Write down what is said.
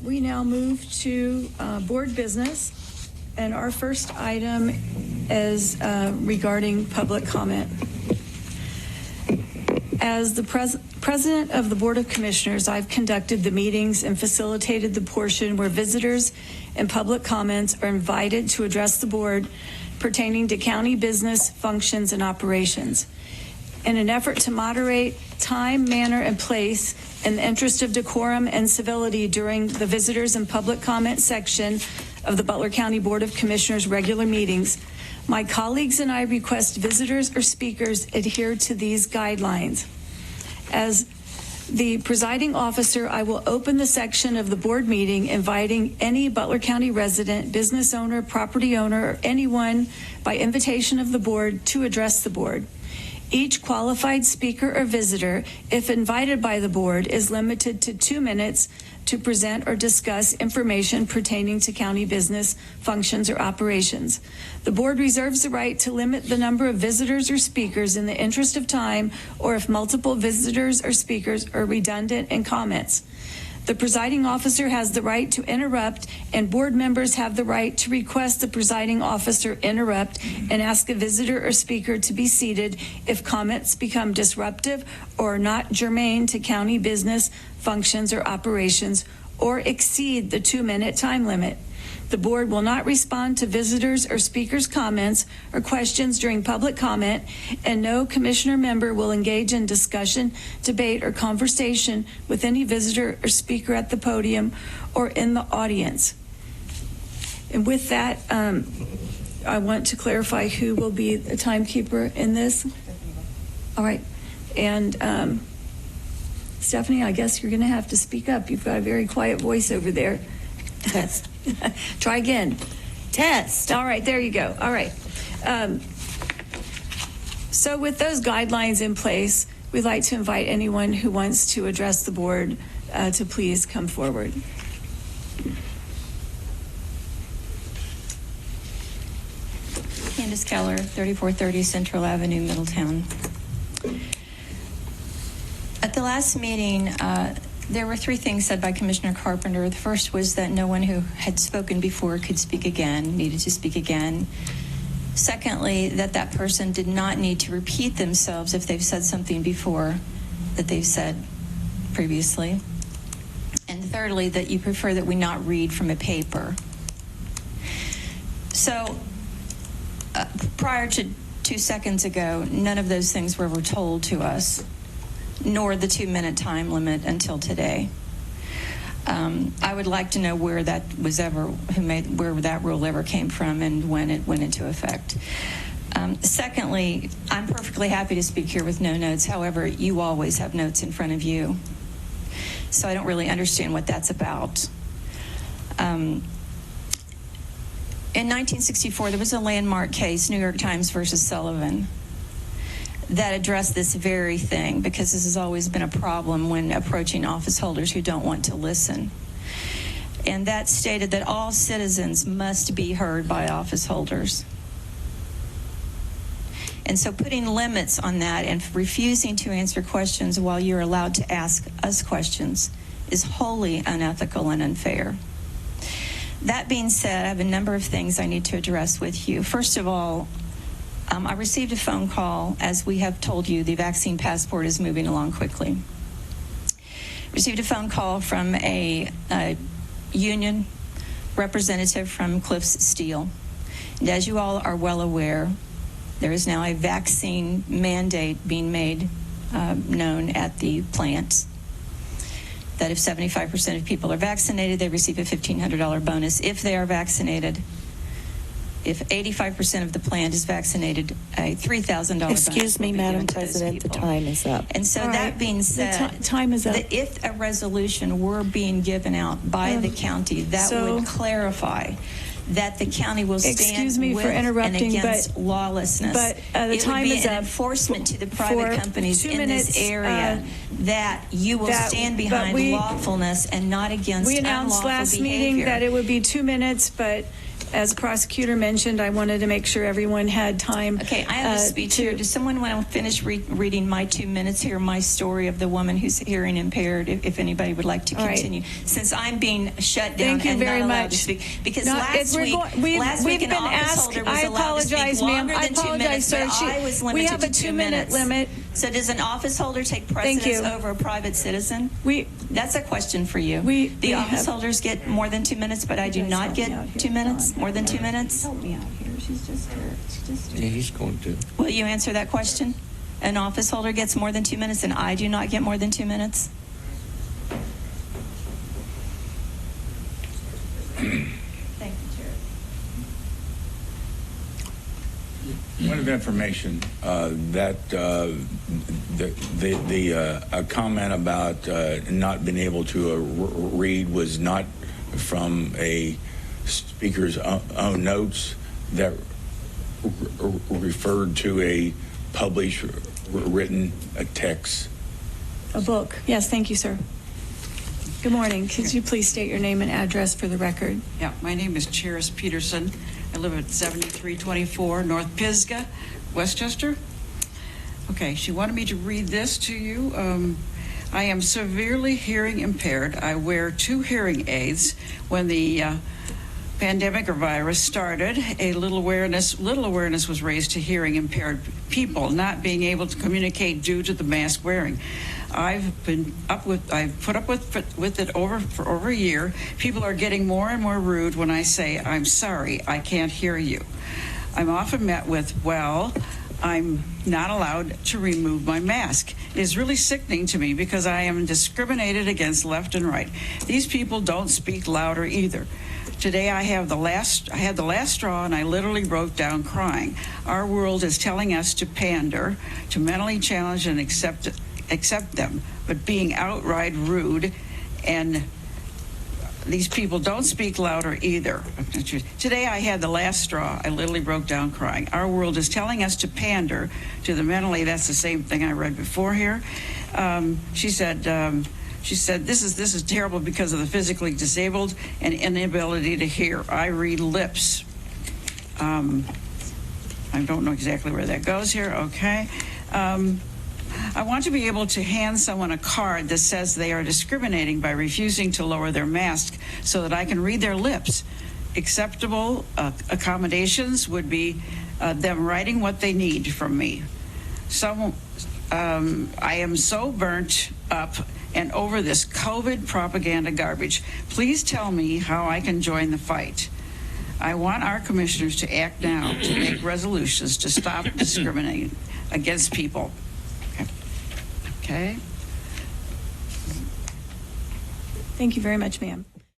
We now move to board business, and our first item is regarding public comment. As the President of the Board of Commissioners, I've conducted the meetings and facilitated the portion where visitors and public comments are invited to address the board pertaining to county business, functions, and operations. In an effort to moderate time, manner, and place in the interest of decorum and civility during the visitors and public comment section of the Butler County Board of Commissioners regular meetings, my colleagues and I request visitors or speakers adhere to these guidelines. As the presiding officer, I will open the section of the board meeting inviting any Butler County resident, business owner, property owner, or anyone by invitation of the board to address the board. Each qualified speaker or visitor, if invited by the board, is limited to 2 minutes to present or discuss information pertaining to county business, functions, or operations. The board reserves the right to limit the number of visitors or speakers in the interest of time, or if multiple visitors or speakers are redundant in comments. The presiding officer has the right to interrupt, and board members have the right to request the presiding officer interrupt and ask a visitor or speaker to be seated if comments become disruptive or not germane to county business, functions, or operations, or exceed the 2-minute time limit. The board will not respond to visitors or speakers' comments or questions during public comment, and no commissioner member will engage in discussion, debate, or conversation with any visitor or speaker at the podium or in the audience. And with that, I want to clarify who will be the timekeeper in this. All right. And Stephanie, I guess you're going to have to speak up. You've got a very quiet voice over there. Test. Try again. Test. All right, there you go. All right. So with those guidelines in place, we'd like to invite anyone who wants to address the board to please come forward. Candice Keller, 3430 Central Avenue, Middletown. At the last meeting, there were 3 things said by Commissioner Carpenter. The first was that no one who had spoken before could speak again, needed to speak again. Secondly, that person did not need to repeat themselves if they've said something before that they've said previously. And thirdly, that you prefer that we not read from a paper. So prior to 2 seconds ago, none of those things were told to us, nor the 2-minute time limit until today. I would like to know where that was where that rule ever came from and when it went into effect. Secondly, I'm perfectly happy to speak here with no notes. However, you always have notes in front of you. So I don't really understand what that's about. In 1964, there was a landmark case, New York Times versus Sullivan, that addressed this very thing, because this has always been a problem when approaching office holders who don't want to listen. And that stated that all citizens must be heard by office holders. And so putting limits on that and refusing to answer questions while you're allowed to ask us questions is wholly unethical and unfair. That being said, I have a number of things I need to address with you. First of all, I received a phone call. As we have told you, the vaccine passport is moving along quickly. Received a phone call from a union representative from Cliffs Steel. And as you all are well aware, there is now a vaccine mandate being made known at the plant, that if 75% of people are vaccinated, they receive a $1,500 bonus if they are vaccinated. If 85% of the plant is vaccinated, a $3,000 bonus. Excuse me, Madam President, the time is up. And so that being said, time is up. If a resolution were being given out by the county, that would clarify that the county will stand excuse me with for interrupting, and against lawlessness. But the time is up. It would be an enforcement to the private companies in this area that you will stand behind lawfulness and not against unlawful behavior. We announced last meeting that it would be 2 minutes, but As prosecutor mentioned, I wanted to make sure everyone had time. Okay, I have a speech here. Does someone want to finish reading my 2 minutes here, my story of the woman who's hearing impaired, if anybody would like to All right. continue? Since I'm being shut down Thank you and very not allowed much. to speak. Because No, last week we've an been office asked. holder was I allowed to speak apologize, ma'am. longer I than 2 apologize, minutes, sir. but I was limited We have a to 2 2-minute minutes. limit. So does an office holder take Thank precedence you. over a private citizen? We That's a question for you. We office have- holders get more than 2 minutes, but I do guys not help me out get here. 2 minutes, more than 2 minutes. Help me out here. She's just here. She's just here. Yeah, he's going to. Will you answer that question? An office holder gets more than 2 minutes, and I do not get more than 2 minutes? Thank you, Chair. Point of information, that a comment about not being able to read was not from a speaker's own notes, that referred to a published written text. A book. Yes, thank you, sir. Good morning. Could you please state your name and address for the record? Yeah, my name is Charis Peterson. I live at 7324 North Pisgah, Westchester. Okay, she wanted me to read this to you. I am severely hearing impaired. I wear 2 hearing aids. When the pandemic or virus started, a little awareness was raised to hearing impaired people not being able to communicate due to the mask wearing. I've put up with it for over a year. People are getting more and more rude when I say, "I'm sorry, I can't hear you." I'm often met with, "Well, I'm not allowed to remove my mask." It is really sickening to me because I am discriminated against left and right. These people don't speak louder either. Today I had the last straw, and I literally broke down crying. Our world is telling us to pander, to mentally challenge and accept them, but being outright rude, and these people don't speak louder either. Today I had the last straw. I literally broke down crying. Our world is telling us to pander to the mentally. That's the same thing I read before here. She said, this is terrible because of the physically disabled and inability to hear. I read lips. I don't know exactly where that goes here. Okay. I want to be able to hand someone a card that says they are discriminating by refusing to lower their mask so that I can read their lips. Acceptable accommodations would be them writing what they need from me. I am so burnt up and over this COVID propaganda garbage. Please tell me how I can join the fight. I want our commissioners to act now to make resolutions to stop discriminating against people. Okay. Thank you very much, ma'am.